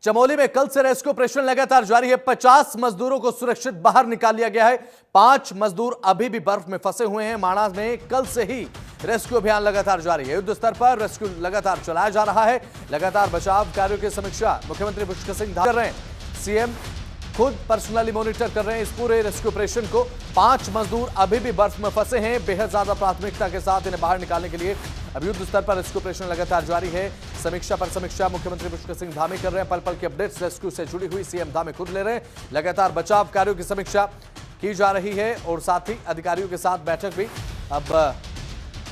चमोली में कल से रेस्क्यू ऑपरेशन लगातार जारी है। 50 मजदूरों को सुरक्षित बाहर निकाल लिया गया है। 5 मजदूर अभी भी बर्फ में फंसे हुए हैं। माणा में कल से ही रेस्क्यू अभियान लगातार जारी है। युद्ध स्तर पर रेस्क्यू लगातार चलाया जा रहा है। लगातार बचाव कार्यों की समीक्षा मुख्यमंत्री पुष्कर सिंह धामी कर रहे हैं। सीएम खुद पर्सनली मॉनिटर कर रहे हैं इस पूरे रेस्क्यू ऑपरेशन को। 5 मजदूर अभी भी बर्फ में फंसे हैं। बेहद ज्यादा प्राथमिकता के साथ इन्हें बाहर निकालने के लिए अब युद्ध स्तर पर रेस्क्यू ऑपरेशन लगातार जारी है। समीक्षा पर समीक्षा मुख्यमंत्री पुष्कर सिंह धामी कर रहे हैं। पल पल की अपडेट्स रेस्क्यू से जुड़ी हुई सीएम धामी खुद ले रहे हैं। लगातार बचाव कार्यों की समीक्षा की जा रही है और साथ ही अधिकारियों के साथ बैठक भी। अब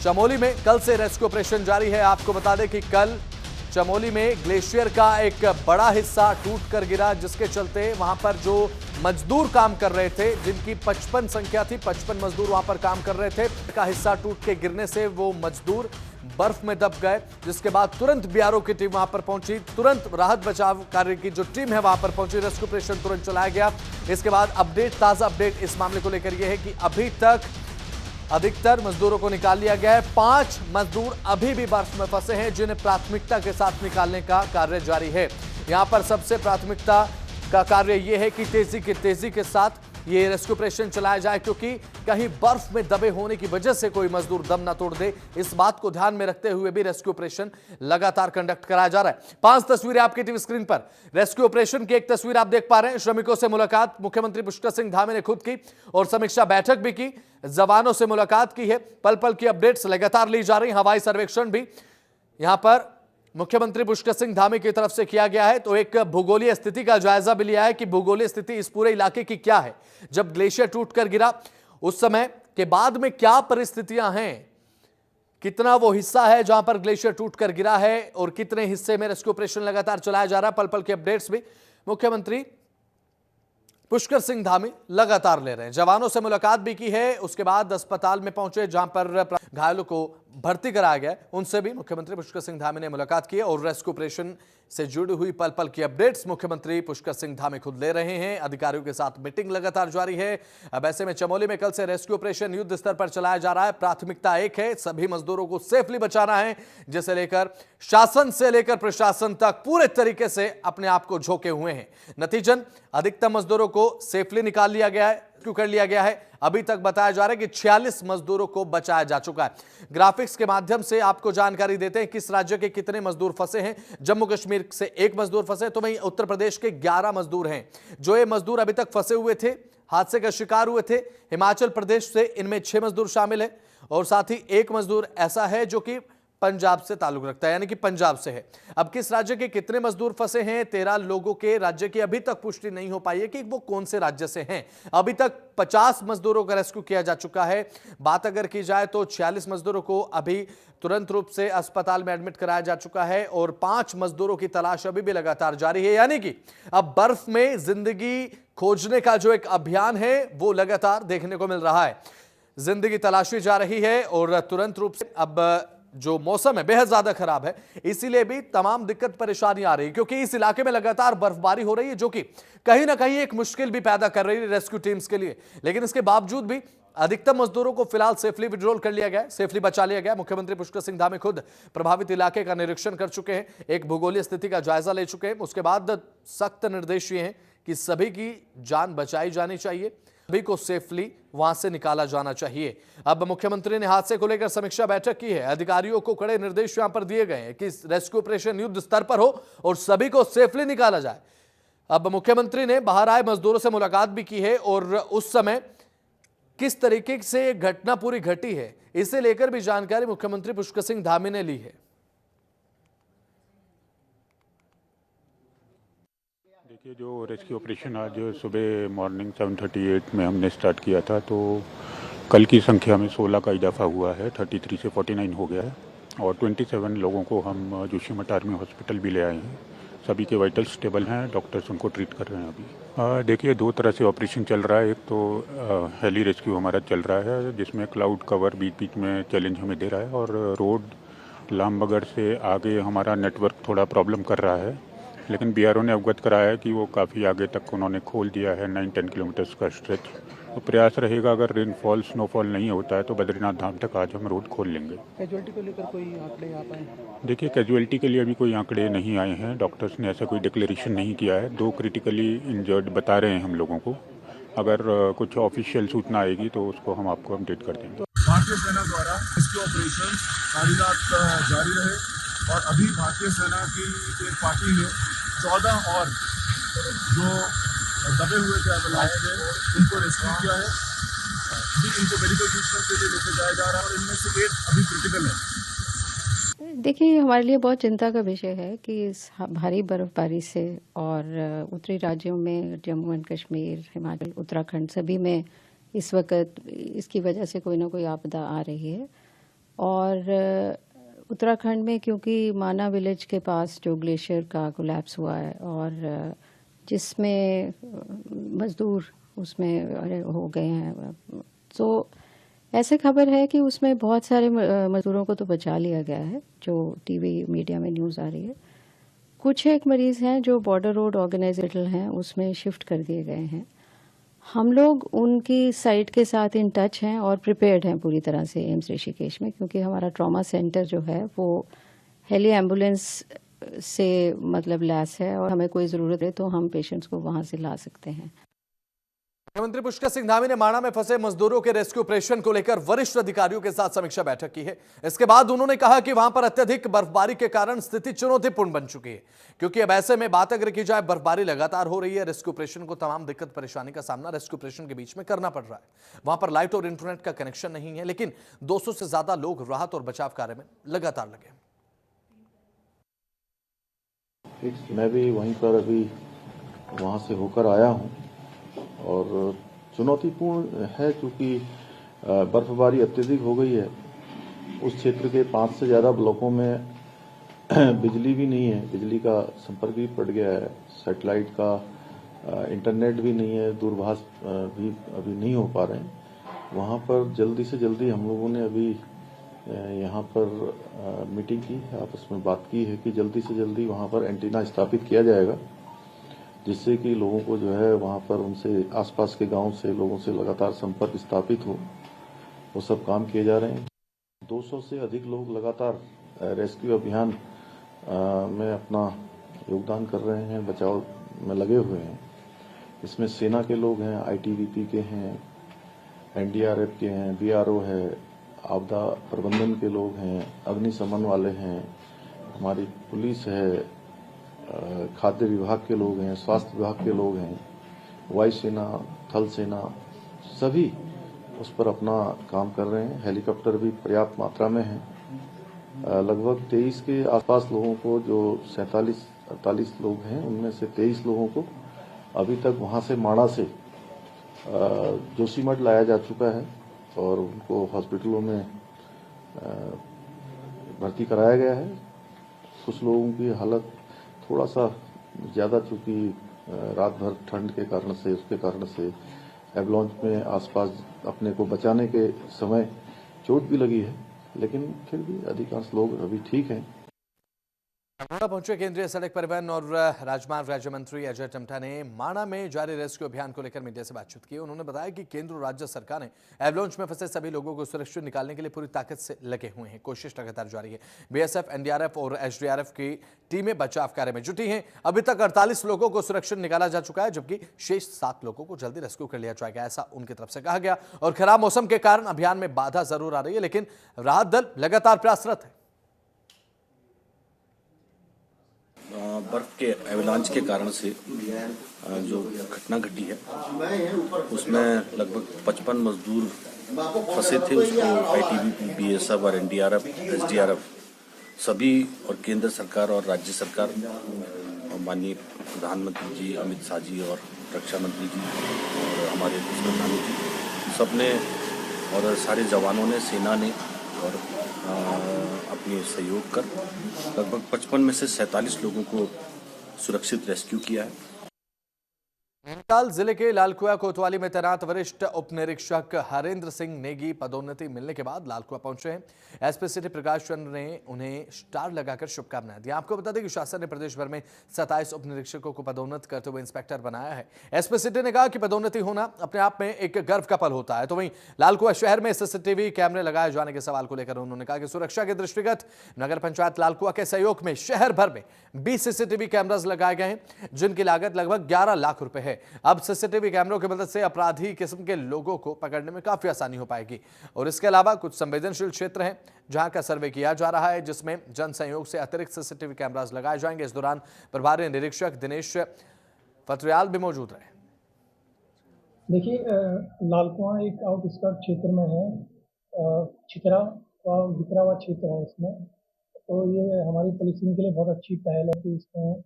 चमोली में कल से रेस्क्यू ऑपरेशन जारी है। आपको बता दें कि कल चमोली में ग्लेशियर का एक बड़ा हिस्सा टूट कर गिरा, जिसके चलते वहां पर जो मजदूर काम कर रहे थे, जिनकी 55 संख्या थी, 55 मजदूर वहां पर काम कर रहे थे, का हिस्सा टूट के गिरने से वो मजदूर बर्फ में दब गए। जिसके बाद तुरंत बीआरओ की टीम वहां पर पहुंची, तुरंत राहत बचाव कार्य की जो टीम है वहां पर पहुंची, रेस्क्यू ऑपरेशन तुरंत चलाया गया। इसके बाद अपडेट, ताजा अपडेट इस मामले को लेकर यह है कि अभी तक अधिकतर मजदूरों को निकाल लिया गया है। 5 मजदूर अभी भी बर्फ में फंसे हैं, जिन्हें प्राथमिकता के साथ निकालने का कार्य जारी है। यहां पर सबसे प्राथमिकता का कार्य यह है कि तेजी के साथ ये रेस्क्यू ऑपरेशन चलाया जाए, क्योंकि कहीं बर्फ में दबे होने की वजह से कोई मजदूर दम ना तोड़ दे। इस बात को ध्यान में रखते हुए भी रेस्क्यू ऑपरेशन लगातार कंडक्ट कराया जा रहा है। 5 तस्वीरें आपकी टीवी स्क्रीन पर। रेस्क्यू ऑपरेशन की एक तस्वीर आप देख पा रहे हैं। श्रमिकों से मुलाकात मुख्यमंत्री पुष्कर सिंह धामी ने खुद की और समीक्षा बैठक भी की। जवानों से मुलाकात की है। पल पल की अपडेट्स लगातार ली जा रही। हवाई सर्वेक्षण भी यहां पर मुख्यमंत्री पुष्कर सिंह धामी की तरफ से किया गया है। तो एक भूगोलीय स्थिति का जायजा भी लिया है कि भूगोलीय स्थिति इस पूरे इलाके की क्या है। जब ग्लेशियर टूटकर गिरा उस समय के बाद में क्या परिस्थितियां हैं, कितना वो हिस्सा है जहां पर ग्लेशियर टूटकर गिरा है और कितने हिस्से में रेस्क्यू ऑपरेशन लगातार चलाया जा रहा है। पल पल के अपडेट्स भी मुख्यमंत्री पुष्कर सिंह धामी लगातार ले रहे हैं। जवानों से मुलाकात भी की है। उसके बाद अस्पताल में पहुंचे जहां पर घायलों को भर्ती कराया गया, उनसे भी मुख्यमंत्री पुष्कर सिंह धामी ने मुलाकात की और रेस्क्यू ऑपरेशन से जुड़ी हुई पल पल की अपडेट्स मुख्यमंत्री पुष्कर सिंह धामी खुद ले रहे हैं। अधिकारियों के साथ मीटिंग लगातार जारी है। अब ऐसे में चमोली में कल से रेस्क्यू ऑपरेशन युद्ध स्तर पर चलाया जा रहा है। प्राथमिकता एक है, सभी मजदूरों को सेफली बचाना है, जिसे लेकर शासन से लेकर प्रशासन तक पूरे तरीके से अपने आप को झोंके हुए हैं। नतीजन अधिकतम मजदूरों को सेफली निकाल लिया गया है, कर लिया गया है। अभी तक बताया जा रहा है कि 46 मजदूरों को बचाया जा चुका है। ग्राफिक्स के माध्यम से आपको जानकारी देते हैं किस राज्य के कितने मजदूर फंसे हैं। जम्मू कश्मीर से 1 मजदूर फंसे, तो वहीं उत्तर प्रदेश के 11 मजदूर हैं। जो ये मजदूर अभी तक फंसे हुए थे, हादसे का शिकार हुए थे, हिमाचल प्रदेश से इनमें 6 मजदूर शामिल है और साथ ही 1 मजदूर ऐसा है जो कि पंजाब से ताल्लुक रखता है, यानी कि पंजाब से है। अब किस राज्य के कितने मजदूर फंसे हैं, 13 लोगों के राज्य की अभी तक पुष्टि नहीं हो पाई है कि वो कौन से राज्य से हैं। अभी तक 50 मजदूरों का रेस्क्यू किया जा चुका है। बात अगर की जाए तो 46 मजदूरों को अभी तुरंत रूप से अस्पताल में एडमिट कराया जा चुका है और 5 मजदूरों की तलाश अभी भी लगातार जारी है। यानी कि अब बर्फ में जिंदगी खोजने का जो एक अभियान है वो लगातार देखने को मिल रहा है। जिंदगी तलाशी जा रही है और तुरंत रूप से अब जो मौसम है बेहद ज्यादा खराब है, इसीलिए भी तमाम दिक्कत परेशानी आ रही है, क्योंकि इस इलाके में लगातार बर्फबारी हो रही है, जो कि कहीं ना कहीं एक मुश्किल भी पैदा कर रही है रेस्क्यू टीम्स के लिए। लेकिन इसके बावजूद भी अधिकतम मजदूरों को फिलहाल सेफली विड्रॉल कर लिया गया, सेफली बचा लिया गया। मुख्यमंत्री पुष्कर सिंह धामी खुद प्रभावित इलाके का निरीक्षण कर चुके हैं, एक भूगोलीय स्थिति का जायजा ले चुके हैं। उसके बाद सख्त निर्देश ये हैं कि सभी की जान बचाई जानी चाहिए, सभी को सेफली वहां से निकाला जाना चाहिए। अब मुख्यमंत्री ने हादसे को लेकर समीक्षा बैठक की है। अधिकारियों को कड़े निर्देश यहां पर दिए गए हैं कि रेस्क्यू ऑपरेशन युद्ध स्तर पर हो और सभी को सेफली निकाला जाए। अब मुख्यमंत्री ने बाहर आए मजदूरों से मुलाकात भी की है और उस समय किस तरीके से घटना पूरी घटी है, इसे लेकर भी जानकारी मुख्यमंत्री पुष्कर सिंह धामी ने ली है। देखिए, जो रेस्क्यू ऑपरेशन आज सुबह मॉर्निंग 7:38 में हमने स्टार्ट किया था, तो कल की संख्या में 16 का इजाफा हुआ है, 33 से 49 हो गया है और 27 लोगों को हम जोशीमठ आर्मी हॉस्पिटल भी ले आए हैं। सभी के वाइटल स्टेबल हैं, डॉक्टर्स उनको ट्रीट कर रहे हैं अभी। देखिए, 2 तरह से ऑपरेशन चल रहा है। एक तो हेली रेस्क्यू हमारा चल रहा है, जिसमें क्लाउड कवर बीच बीच में चैलेंज हमें दे रहा है और रोड लामबगढ़ से आगे हमारा नेटवर्क थोड़ा प्रॉब्लम कर रहा है, लेकिन बीआरओ ने अवगत कराया है कि वो काफ़ी आगे तक उन्होंने खोल दिया है, 9-10 किलोमीटर्स का स्ट्रेच। तो प्रयास रहेगा अगर रेनफॉल स्नोफॉल नहीं होता है तो बद्रीनाथ धाम तक आज हम रोड खोल लेंगे। कैजुअलिटी को लेकर कोई आंकड़े आ पाए? देखिए, कैजुअलिटी के लिए अभी कोई आंकड़े नहीं आए हैं, डॉक्टर्स ने ऐसा कोई डिक्लेरेशन नहीं किया है। 2 क्रिटिकली इंजर्ड बता रहे हैं हम लोगों को। अगर कुछ ऑफिशियल सूचना आएगी तो उसको हम आपको अपडेट कर देंगे। भारतीय सेना द्वारा रेस्क्यू ऑपरेशन सारी रात जारी रहे और अभी भारतीय सेना की एक पार्टी ने 14 और जो दबे हुए थे एवलांच में उनको रेस्क्यू किया है। अभी इनको मेडिकल ट्रीटमेंट के लिए लेके जाया जा रहा है और इनमें से एक अभी क्रिटिकल है। देखिए, हमारे लिए बहुत चिंता का विषय है कि इस भारी बर्फबारी से और उत्तरी राज्यों में जम्मू एंड कश्मीर, हिमाचल, उत्तराखंड सभी में इस वक्त इसकी वजह से कोई ना कोई आपदा आ रही है। और उत्तराखंड में क्योंकि माना विलेज के पास जो ग्लेशियर का कोलैप्स हुआ है और जिसमें मज़दूर उसमें हो गए हैं, तो ऐसे खबर है कि उसमें बहुत सारे मज़दूरों को तो बचा लिया गया है, जो टीवी मीडिया में न्यूज़ आ रही है। कुछ एक मरीज़ हैं जो बॉर्डर रोड ऑर्गेनाइजेशन हैं, उसमें शिफ्ट कर दिए गए हैं। हम लोग उनकी साइट के साथ इन टच हैं और प्रिपेयर्ड हैं पूरी तरह से एम्स ऋषिकेश में, क्योंकि हमारा ट्रॉमा सेंटर जो है वो हेली एम्बुलेंस से मतलब लैस है और हमें कोई ज़रूरत है तो हम पेशेंट्स को वहाँ से ला सकते हैं। मुख्यमंत्री पुष्कर सिंह धामी ने माणा में फंसे मजदूरों के रेस्क्यू ऑपरेशन को लेकर वरिष्ठ अधिकारियों के साथ समीक्षा बैठक की है। इसके बाद उन्होंने कहा कि वहां पर अत्यधिक बर्फबारी के कारण स्थिति चुनौतीपूर्ण बन चुकी है, क्योंकि अब ऐसे में बात अगर की जाए, बर्फबारी लगातार हो रही है, रेस्क्यू ऑपरेशन को तमाम दिक्कत परेशानी का सामना रेस्क्यू ऑपरेशन के बीच में करना पड़ रहा है। वहां पर लाइट और इंटरनेट का कनेक्शन नहीं है, लेकिन 200 से ज्यादा लोग राहत और बचाव कार्य में लगातार लगे। मैं भी वहीं पर अभी वहाँ से होकर आया हूँ और चुनौतीपूर्ण है, क्योंकि बर्फबारी अत्यधिक हो गई है। उस क्षेत्र के 5 से ज़्यादा ब्लॉकों में बिजली भी नहीं है, बिजली का संपर्क भी कट गया है, सैटेलाइट का इंटरनेट भी नहीं है, दूरभाष भी अभी नहीं हो पा रहे हैं। वहाँ पर जल्दी से जल्दी हम लोगों ने अभी यहाँ पर मीटिंग की, आपस में बात की है कि जल्दी से जल्दी वहाँ पर एंटीना स्थापित किया जाएगा, जिससे कि लोगों को जो है वहाँ पर उनसे आसपास के गांव से लोगों से लगातार संपर्क स्थापित हो। वो सब काम किए जा रहे हैं। 200 से अधिक लोग लगातार रेस्क्यू अभियान में अपना योगदान कर रहे हैं, बचाव में लगे हुए हैं। इसमें सेना के लोग हैं, आईटीबीपी के हैं, एनडीआरएफ के हैं, बीआरओ है, आपदा प्रबंधन के लोग हैं, अग्निशमन वाले हैं, हमारी पुलिस है, खाद्य विभाग के लोग हैं, स्वास्थ्य विभाग के लोग हैं, वायुसेना, थल सेना, सभी उस पर अपना काम कर रहे हैं। हेलीकॉप्टर भी पर्याप्त मात्रा में हैं। लगभग 23 के आसपास लोगों को, जो 47-48 लोग हैं, उनमें से 23 लोगों को अभी तक वहां से माणा से जोशीमठ लाया जा चुका है और उनको हॉस्पिटलों में भर्ती कराया गया है। कुछ लोगों की हालत थोड़ा सा ज़्यादा, चूँकि रात भर ठंड के कारण से, उसके कारण से एवलांच में आसपास अपने को बचाने के समय चोट भी लगी है, लेकिन फिर भी अधिकांश लोग अभी ठीक हैं। अल्मोड़ा पहुंचे केंद्रीय सड़क परिवहन और राजमार्ग राज्य मंत्री अजय टम्टा ने माणा में जारी रेस्क्यू अभियान को लेकर मीडिया से बातचीत की। उन्होंने बताया कि केंद्र और राज्य सरकार ने एवलांच में फंसे सभी लोगों को सुरक्षित निकालने के लिए पूरी ताकत से लगे हुए हैं। कोशिश लगातार जारी है। बीएसएफ, एनडीआरएफ और एसडीआरएफ की टीमें बचाव कार्य में जुटी हैं। अभी तक 48 लोगों को सुरक्षित निकाला जा चुका है, जबकि शेष 7 लोगों को जल्दी रेस्क्यू कर लिया जाएगा, ऐसा उनकी तरफ से कहा गया। और खराब मौसम के कारण अभियान में बाधा जरूर आ रही है, लेकिन राहत दल लगातार प्रयासरत है। बर्फ के एवलांच के कारण से जो घटना घटी है उसमें लगभग 55 मजदूर फंसे थे। उसको आईटीबीपी, बीएसएफ और एनडीआरएफ, एसडीआरएफ सभी और केंद्र सरकार और राज्य सरकार और माननीय प्रधानमंत्री जी अमित शाह जी और रक्षा मंत्री जी और हमारे प्रधान जी सबने और सारे जवानों ने, सेना ने और अपने सहयोग कर लगभग 55 में से 47 लोगों को सुरक्षित रेस्क्यू किया है। नैनीताल जिले के लालकुआ कोतवाली में तैनात वरिष्ठ उप निरीक्षक हरेंद्र सिंह नेगी पदोन्नति मिलने के बाद लालकुआ पहुंचे हैं। एसपी सिटी प्रकाश चंद्र ने उन्हें स्टार लगाकर शुभकामनाएं दी। आपको बता दें कि शासन ने प्रदेश भर में 27 उप निरीक्षकों को पदोन्नत करते हुए इंस्पेक्टर बनाया है। एसपी सिटी ने कहा कि पदोन्नति होना अपने आप में एक गर्व का पल होता है। तो वहीं लालकुआ शहर में सीसीटीवी कैमरे लगाए जाने के सवाल को लेकर उन्होंने कहा कि सुरक्षा के दृष्टिगत नगर पंचायत लालकुआ के सहयोग में शहर भर में 20 सीसीटीवी कैमरास लगाए गए हैं, जिनकी लागत लगभग 11 लाख रुपए है। अब सीसीटीवी कैमरों की मदद से अपराधी किस्म के लोगों को पकड़ने में काफी आसानी हो पाएगी। और इसके अलावा कुछ संवेदनशील क्षेत्र हैं जहां का सर्वे किया जा रहा है, जिसमें जन सहयोग से अतिरिक्त सीसीटीवी कैमरास लगाए जाएंगे। इस दौरान प्रभारी निरीक्षक दिनेश फतरियाल भी मौजूद रहे। देखिए, लालकुआ एक आउटस्कर्ट क्षेत्र में है, छितरा और बिखरा क्षेत्र है इसमें। तो ये हमारी पुलिसिंग के लिए बहुत अच्छी पहल है कि इसमें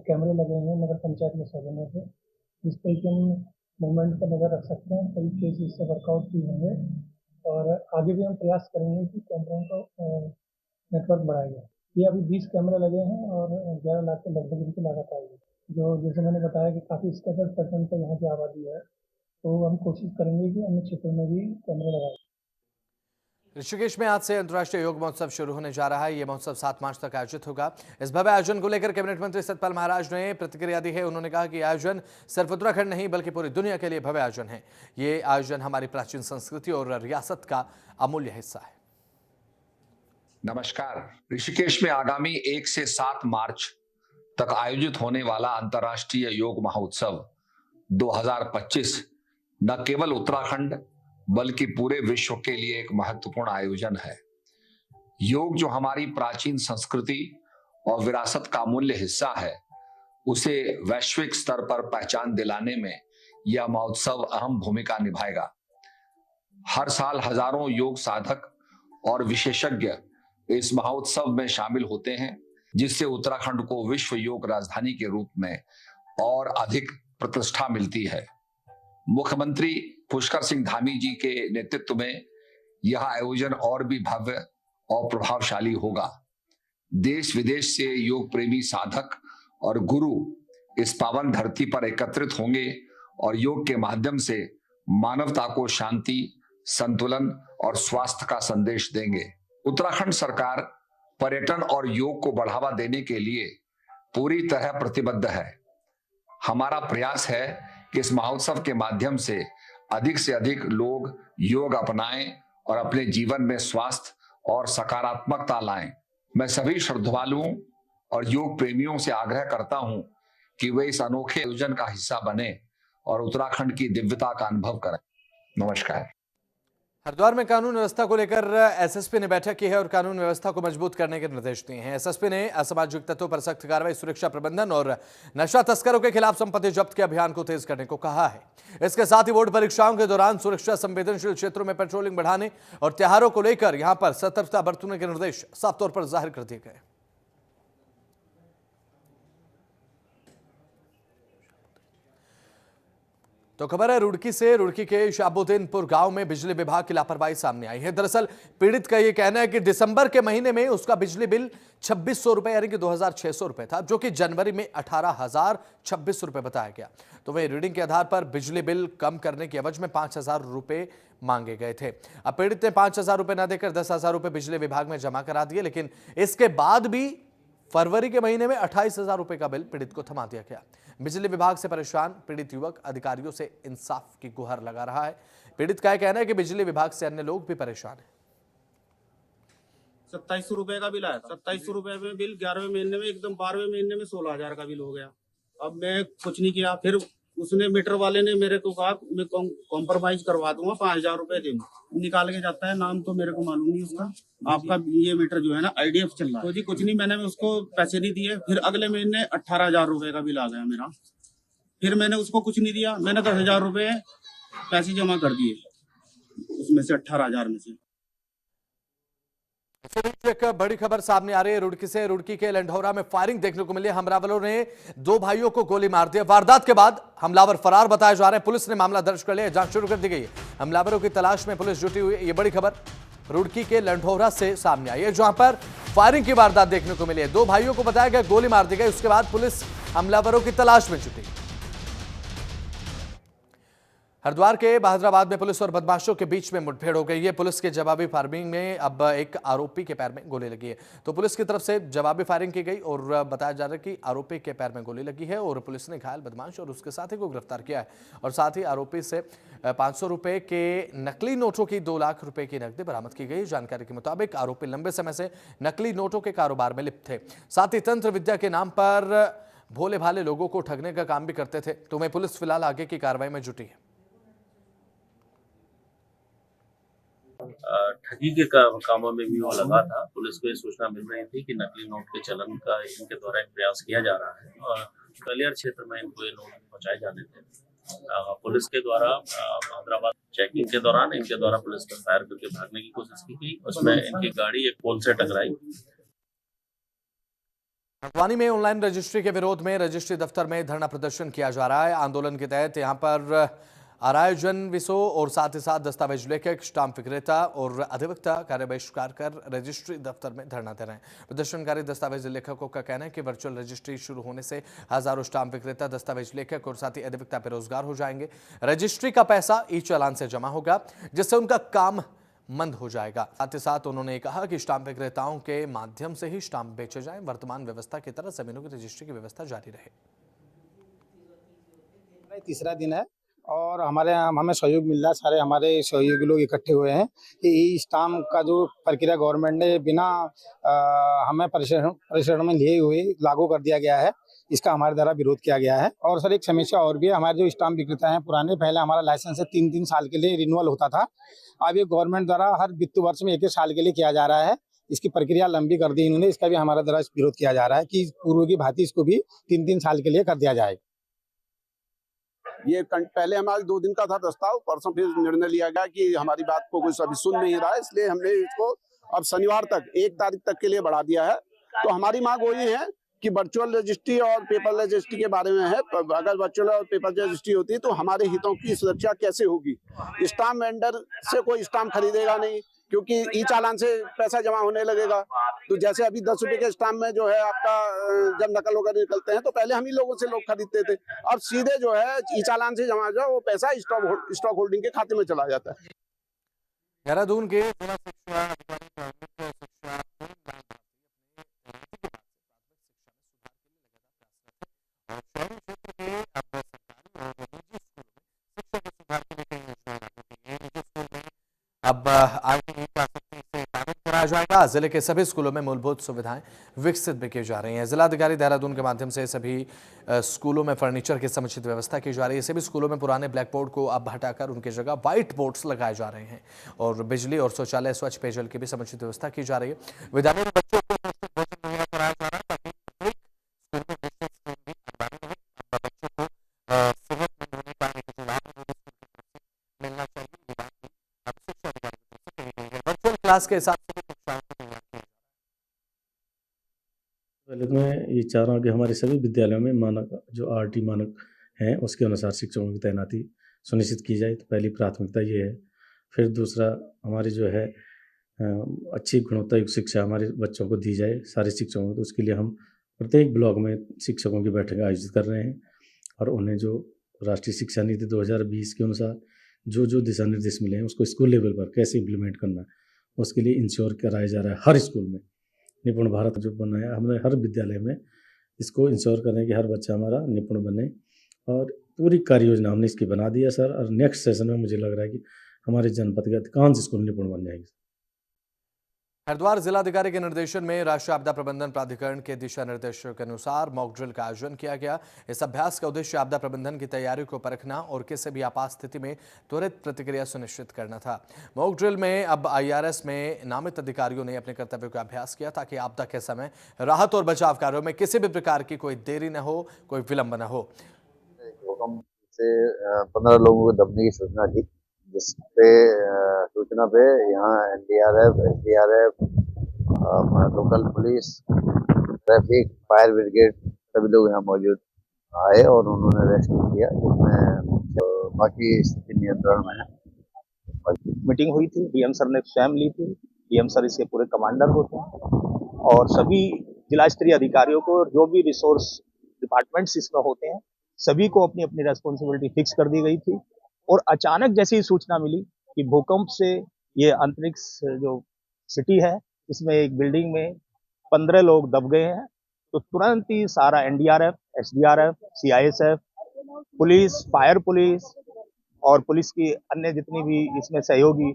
कैमरे लगे हैं नगर पंचायत में सौजन्य से, जिस पर कि हम मूवमेंट पर नज़र रख सकते हैं। कई केस इससे वर्कआउट भी होंगे और आगे भी हम प्रयास करेंगे कि कैमरों का नेटवर्क बढ़ाया जाए। ये अभी 20 कैमरे लगे हैं और 11 लाख के लगभग इनकी लागत आएगी। जो जैसे मैंने बताया कि काफ़ी स्कैटर्ड पैटर्न पर यहाँ की आबादी है, तो हम कोशिश करेंगे कि अन्य क्षेत्रों में भी कैमरे लगाएं। ऋषिकेश में आज से अंतर्राष्ट्रीय योग महोत्सव शुरू होने जा रहा है। यह महोत्सव 7 मार्च तक आयोजित होगा। इस भव्य आयोजन को लेकर कैबिनेट मंत्री सतपाल महाराज ने प्रतिक्रिया दी है। उन्होंने कहा कि आयोजन सिर्फ उत्तराखंड नहीं बल्कि पूरी दुनिया के लिए भव्य आयोजन है। ये आयोजन हमारी प्राचीन संस्कृति और रियासत का अमूल्य हिस्सा है। नमस्कार। ऋषिकेश में आगामी 1 से 7 मार्च तक आयोजित होने वाला अंतर्राष्ट्रीय योग महोत्सव 2025 न केवल उत्तराखंड बल्कि पूरे विश्व के लिए एक महत्वपूर्ण आयोजन है। योग जो हमारी प्राचीन संस्कृति और विरासत का अमूल्य हिस्सा है, उसे वैश्विक स्तर पर पहचान दिलाने में यह महोत्सव अहम भूमिका निभाएगा। हर साल हजारों योग साधक और विशेषज्ञ इस महोत्सव में शामिल होते हैं, जिससे उत्तराखंड को विश्व योग राजधानी के रूप में और अधिक प्रतिष्ठा मिलती है। मुख्यमंत्री पुष्कर सिंह धामी जी के नेतृत्व में यह आयोजन और भी भव्य और प्रभावशाली होगा। देश विदेश से योग प्रेमी साधक और गुरु इस पावन धरती पर एकत्रित होंगे और योग के माध्यम से मानवता को शांति, संतुलन और स्वास्थ्य का संदेश देंगे। उत्तराखंड सरकार पर्यटन और योग को बढ़ावा देने के लिए पूरी तरह प्रतिबद्ध है। हमारा प्रयास है कि इस महोत्सव के माध्यम से अधिक लोग योग अपनाएं और अपने जीवन में स्वास्थ्य और सकारात्मकता लाएं। मैं सभी श्रद्धालुओं और योग प्रेमियों से आग्रह करता हूं कि वे इस अनोखे आयोजन का हिस्सा बने और उत्तराखंड की दिव्यता का अनुभव करें। नमस्कार। हरिद्वार में कानून व्यवस्था को लेकर एसएसपी ने बैठक की है और कानून व्यवस्था को मजबूत करने के निर्देश दिए हैं। एसएसपी ने असामाजिक तत्वों पर सख्त कार्रवाई, सुरक्षा प्रबंधन और नशा तस्करों के खिलाफ संपत्ति जब्त के अभियान को तेज करने को कहा है। इसके साथ ही बोर्ड परीक्षाओं के दौरान सुरक्षा संवेदनशील क्षेत्रों में पेट्रोलिंग बढ़ाने और त्योहारों को लेकर यहां पर सतर्कता बरतने के निर्देश साफ तौर पर जाहिर कर दिए गए। तो खबर है रुड़की से। रुड़की के शाबुद्दीनपुर गांव में बिजली विभाग की लापरवाही सामने आई है। दरअसल पीड़ित का यह कहना है कि दिसंबर के महीने में उसका बिजली बिल 2600 रुपए यानी कि 2600 रुपए था, जो कि जनवरी में 18,026 रुपए बताया गया। तो वही रीडिंग के आधार पर बिजली बिल कम करने की एवज में 5,000 रुपए मांगे गए थे। अब पीड़ित ने 5,000 रुपए न देकर 10,000 रुपए बिजली विभाग में जमा करा दिए, लेकिन इसके बाद भी फरवरी के महीने में 28,000 रुपए का बिल पीड़ित को थमा दिया गया। बिजली विभाग से परेशान पीड़ित युवक अधिकारियों से इंसाफ की गुहार लगा रहा है। पीड़ित का कहना है कि बिजली विभाग से अन्य लोग भी परेशान हैं। 2700 रुपए का बिल आया। 2700 रुपए में बिल 11वें महीने में एकदम 12वें महीने में 16,000 का बिल हो गया। अब मैं कुछ नहीं किया। फिर उसने मीटर वाले ने मेरे को कहा मैं कॉम्प्रोमाइज करवा दूंगा, 5,000 रुपए दे। निकाल के जाता है, नाम तो मेरे को मालूम नहीं उसका। आपका ये मीटर जो है ना IDF चल रहा है। तो जी कुछ नहीं, मैंने उसको पैसे नहीं दिए। फिर अगले महीने 18,000 रुपए का बिल आ गया मेरा। फिर मैंने उसको कुछ नहीं दिया। मैंने 10,000 रुपए पैसे जमा कर दिए उसमें से, 18,000 में से। एक बड़ी खबर सामने आ रही है रुड़की से। रुड़की के लंढौरा में फायरिंग देखने को मिली। हमलावरों ने 2 भाइयों को गोली मार दी। वारदात के बाद हमलावर फरार बताए जा रहे हैं। पुलिस ने मामला दर्ज कर लिया, जांच शुरू कर दी गई है। हमलावरों की तलाश में पुलिस जुटी हुई है। ये बड़ी खबर रुड़की के लंढौरा से सामने आई है, जहां पर फायरिंग की वारदात देखने को मिली है। 2 भाइयों को बताया गया गोली मार दी गई। उसके बाद पुलिस हमलावरों की तलाश में जुटी। हरिद्वार के बहादुराबाद में पुलिस और बदमाशों के बीच में मुठभेड़ हो गई है। पुलिस के जवाबी फायरिंग में अब एक आरोपी के पैर में गोली लगी है। तो पुलिस की तरफ से जवाबी फायरिंग की गई और बताया जा रहा है कि आरोपी के पैर में गोली लगी है और पुलिस ने घायल बदमाश और उसके साथी को गिरफ्तार किया है और साथ ही आरोपी से 500 रुपए के नकली नोटों की 2 लाख रुपए की नकदी बरामद की गई। जानकारी के मुताबिक आरोपी लंबे समय से नकली नोटों के कारोबार में लिप्त थे, साथ ही तंत्र विद्या के नाम पर भोले भाले लोगों को ठगने का काम भी करते थे। तो वहीं पुलिस फिलहाल आगे की कार्रवाई में जुटी है। ठगी के कामों में भी वो लगा था। पुलिस को ये सूचना मिल रही थी कि नकली नोट के चलन का इनके द्वारा एक प्रयास किया जा रहा है और कलियर क्षेत्र में इनको ये नोट पहुंचाए जाने थे। पुलिस के द्वारा हैदराबाद चेकिंग के दौरान इनके द्वारा पुलिस पर फायर करके भागने की कोशिश की गई। उसमें इनकी गाड़ी एक पोल से टकराई। हल्द्वानी में ऑनलाइन रजिस्ट्री के विरोध में रजिस्ट्री दफ्तर में धरना प्रदर्शन किया जा रहा है। आंदोलन के तहत यहां पर आरायोजन विसो और साथ ही साथ दस्तावेज लेखक, स्टाम्प विक्रेता और अधिवक्ता कार्य बहिष्कार कर रजिस्ट्री दफ्तर में धरना दे रहे हैं। प्रदर्शनकारी दस्तावेज लेखकों का कहना है कि वर्चुअल रजिस्ट्री शुरू होने से हजारों स्टाम्प विक्रेता, दस्तावेज लेखक और साथ ही अधिवक्ता बेरोजगार हो जाएंगे। रजिस्ट्री का पैसा ई चालान से जमा होगा जिससे उनका काम मंद हो जाएगा। साथ ही साथ उन्होंने कहा कि स्टाम्प विक्रेताओं के माध्यम से ही स्टाम्प बेचे जाएं। वर्तमान व्यवस्था की तरह जमीनों की रजिस्ट्री की व्यवस्था जारी रहे। तीसरा दिन है और हमें सहयोग मिल रहा है। सारे हमारे सहयोगी लोग इकट्ठे हुए हैं कि ई स्टाम्प का जो प्रक्रिया गवर्नमेंट ने बिना हमें परिश्रम में लिए हुए लागू कर दिया गया है, इसका हमारे द्वारा विरोध किया गया है। और सर एक समस्या और भी है, हमारे जो स्टाम्प विक्रेता हैं पुराने, पहले हमारा लाइसेंस 3-3 साल के लिए रिन्यूअल होता था। अब ये गवर्नमेंट द्वारा हर वित्त वर्ष में 1-1 साल के लिए किया जा रहा है। इसकी प्रक्रिया लंबी कर दी इन्होंने। इसका भी हमारे द्वारा विरोध किया जा रहा है कि पूर्व की भांति इसको भी 3-3 साल के लिए कर दिया जाए। ये पहले हमारे 2 दिन का था प्रस्ताव, परसों फिर निर्णय लिया गया कि हमारी बात को कोई अभी सुन नहीं रहा है, इसलिए हमने इसको अब शनिवार तक 1 तारीख तक के लिए बढ़ा दिया है। तो हमारी मांग वही है कि वर्चुअल रजिस्ट्री और पेपर रजिस्ट्री के बारे में है। अगर वर्चुअल और पेपर रजिस्ट्री होती है तो हमारे हितों की सुरक्षा कैसे होगी? स्टाम्प वेंडर से कोई स्टाम्प खरीदेगा नहीं क्योंकि ई चालान से पैसा जमा होने लगेगा। तो जैसे अभी 10 रुपए के स्टाम्प में जो है आपका जब नकल होकर निकलते हैं तो पहले हम ही लोगों से लोग खरीदते थे। अब सीधे जो है ई चालान से जमा जो वो पैसा स्टॉक होल्डिंग के खाते में चला जाता है। देहरादून के अब कराया जाएगा। जिले के सभी स्कूलों में मूलभूत सुविधाएं विकसित भी की जा रही हैं। जिलाधिकारी देहरादून के माध्यम से सभी स्कूलों में फर्नीचर की समुचित व्यवस्था की जा रही है। सभी स्कूलों में पुराने ब्लैक बोर्ड को अब हटाकर उनकी जगह व्हाइट बोर्ड्स लगाए जा रहे हैं और बिजली और शौचालय, स्वच्छ पेयजल की भी समुचित व्यवस्था की जा रही है। विद्यालयों में बच्चों को भोजन मुहैया कराया जा रहा है ताकि क्लास के हिसाब से पहले तो मैं ये चाह रहा हूँ कि हमारे सभी विद्यालयों में मानक जो RT मानक हैं उसके अनुसार शिक्षकों की तैनाती सुनिश्चित की जाए। तो पहली प्राथमिकता ये है। फिर दूसरा, हमारी जो है अच्छी गुणवत्ता युक्त शिक्षा हमारे बच्चों को दी जाए, सारे शिक्षकों को। तो उसके लिए हम प्रत्येक ब्लॉक में शिक्षकों की बैठक आयोजित कर रहे हैं और उन्हें जो राष्ट्रीय शिक्षा नीति 2020 के अनुसार जो जो दिशा निर्देश मिले हैं उसको स्कूल लेवल पर कैसे इम्प्लीमेंट करना है उसके लिए इंश्योर कराया जा रहा है। हर स्कूल में निपुण भारत जो बनाया हमने, हर विद्यालय में इसको इंश्योर करें कि हर बच्चा हमारा निपुण बने और पूरी कार्य योजना हमने इसकी बना दी है सर। और नेक्स्ट सेशन में मुझे लग रहा है कि हमारे जनपद के अधिकांश स्कूल निपुण बन जाएंगे। हरिद्वार जिलाधिकारी के निर्देशन में राष्ट्रीय आपदा प्रबंधन प्राधिकरण के दिशा निर्देशों के अनुसार मॉक ड्रिल का आयोजन किया गया। इस अभ्यास का उद्देश्य आपदा प्रबंधन की तैयारी को परखना और किसी भी आपात स्थिति में त्वरित प्रतिक्रिया सुनिश्चित करना था। मॉक ड्रिल में अब IRS में नामित अधिकारियों ने अपने कर्तव्यों का अभ्यास किया ताकि आपदा के समय राहत और बचाव कार्यों में किसी भी प्रकार की कोई देरी न हो, कोई विलंब न हो। हुक्म से 15 लोगों को दबने की सूचना थी, जिसपे सूचना पे यहाँ NDRF, SDRF, local police, traffic, fire brigade सभी लोग यहाँ मौजूद आए और उन्होंने रेस्क्यू किया, जिसमें बाकी स्थिति नियंत्रण में है। मीटिंग हुई थी, DM सर ने स्वयं ली थी। DM सर इसके पूरे कमांडर होते हैं और सभी जिला स्तरीय अधिकारियों को जो भी रिसोर्स डिपार्टमेंट्स इसमें होते हैं सभी को अपनी अपनी रेस्पॉन्सिबिलिटी फिक्स कर दी गई थी और अचानक जैसी सूचना मिली कि भूकंप से ये अंतरिक्ष जो सिटी है इसमें एक बिल्डिंग में 15 लोग दब गए हैं, तो तुरंत ही सारा NDRF, SDRF, CISF, police, fire police और पुलिस की अन्य जितनी भी इसमें सहयोगी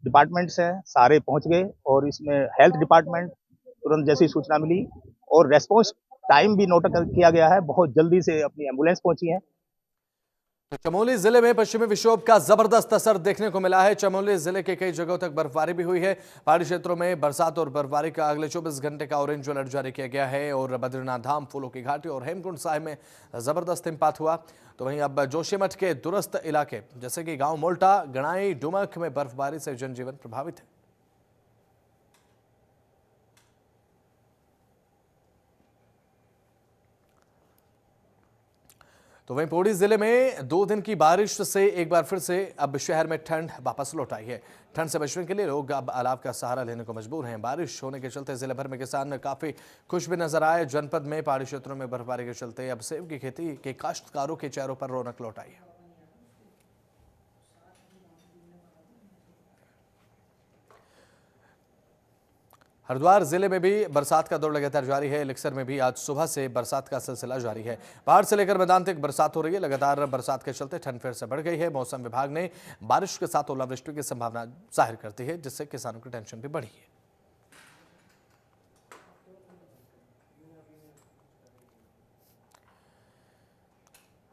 डिपार्टमेंट्स हैं सारे पहुंच गए। और इसमें हेल्थ डिपार्टमेंट तुरंत जैसी सूचना मिली और रेस्पॉन्स टाइम भी नोट किया गया है, बहुत जल्दी से अपनी एम्बुलेंस पहुंची है। तो चमोली जिले में पश्चिमी विक्षोभ का जबरदस्त असर देखने को मिला है। चमोली जिले के कई जगहों तक बर्फबारी भी हुई है। पहाड़ी क्षेत्रों में बरसात और बर्फबारी का अगले 24 घंटे का ऑरेंज अलर्ट जारी किया गया है और बद्रीनाथ धाम, फूलों की घाटी और हेमकुंड साहिब में जबरदस्त हिमपात हुआ। तो वहीं अब जोशीमठ के दूरस्थ इलाके जैसे कि गांव मोल्टा, गणाई, डुमक में बर्फबारी से जनजीवन प्रभावित है। तो वहीं पौड़ी जिले में 2 दिन की बारिश से एक बार फिर से अब शहर में ठंड वापस लौट आई है। ठंड से बचने के लिए लोग अब अलाव का सहारा लेने को मजबूर हैं। बारिश होने के चलते जिले भर में किसान काफी खुश भी नजर आए। जनपद में पहाड़ी क्षेत्रों में बर्फबारी के चलते अब सेब की खेती के काश्तकारों के चेहरों पर रौनक लौट आई है। हरिद्वार जिले में भी बरसात का दौर लगातार जारी है। इलेक्सर में भी आज सुबह से बरसात का सिलसिला जारी है। पहाड़ से लेकर मैदान तक बरसात हो रही है। लगातार बरसात के चलते ठंड फिर से बढ़ गई है। मौसम विभाग ने बारिश के साथ ओलावृष्टि की संभावना जाहिर करती है, जिससे किसानों की टेंशन भी बढ़ी है।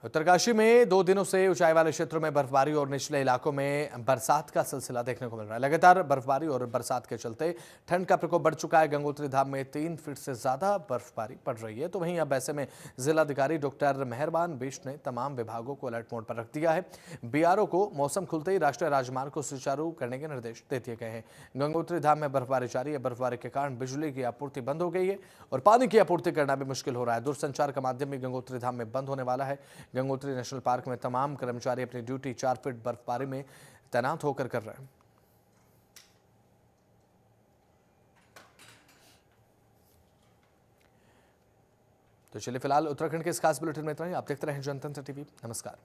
उत्तरकाशी में 2 दिनों से ऊंचाई वाले क्षेत्रों में बर्फबारी और निचले इलाकों में बरसात का सिलसिला देखने को मिल रहा है। लगातार बर्फबारी और बरसात के चलते ठंड का प्रकोप बढ़ चुका है। गंगोत्री धाम में 3 फीट से ज्यादा बर्फबारी पड़ रही है। तो वहीं अब ऐसे में जिलाधिकारी डॉक्टर मेहरबान बिष्ट ने तमाम विभागों को अलर्ट मोड पर रख दिया है। बीआरओ को मौसम खुलते ही राष्ट्रीय राजमार्ग को सुचारू करने के निर्देश दे दिए गए हैं। गंगोत्री धाम में बर्फबारी जारी है। बर्फबारी के कारण बिजली की आपूर्ति बंद हो गई है और पानी की आपूर्ति करना भी मुश्किल हो रहा है। दूरसंचार का माध्यम भी गंगोत्री धाम में बंद होने वाला है। गंगोत्री नेशनल पार्क में तमाम कर्मचारी अपनी ड्यूटी 4 फीट बर्फबारी में तैनात होकर कर रहे हैं। तो चलिए फिलहाल उत्तराखंड के इस खास बुलेटिन में इतना ही। आप देखते रहें जनतंत्र टीवी। नमस्कार।